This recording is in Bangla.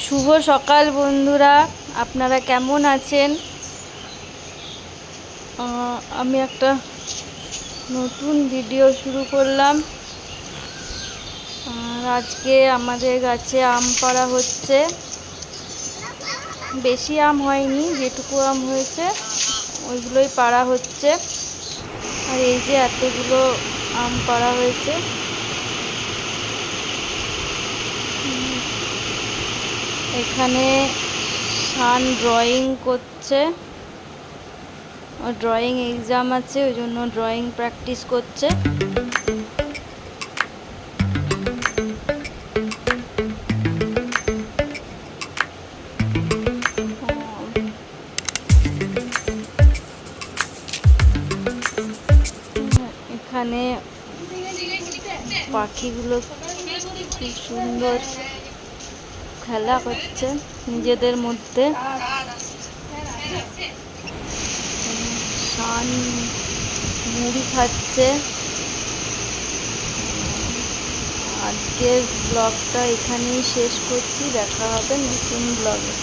শুভ সকাল বন্ধুরা, আপনারা কেমন আছেন? আমি একটা নতুন ভিডিও শুরু করলাম। আর আজকে আমাদের গাছে আম পাড়া হচ্ছে। বেশি আম হয়নি, যেটুকু আম হয়েছে ওইগুলোই পাড়া হচ্ছে। আর এই যে এতগুলো আম পাড়া হয়েছে। এখানে শান ড্রয়িং করছে, ড্রয়িং এক্সাম আছে, ওই জন্য ড্রয়িং প্র্যাকটিস করছে। এখানে পাখিগুলো খুব সুন্দর খেলা করছে নিজেদের মধ্যে। শান মুড়ি খাচ্ছে। আজকের ব্লগটা এখানেই শেষ করছি, দেখা হবে নতুন ব্লগে।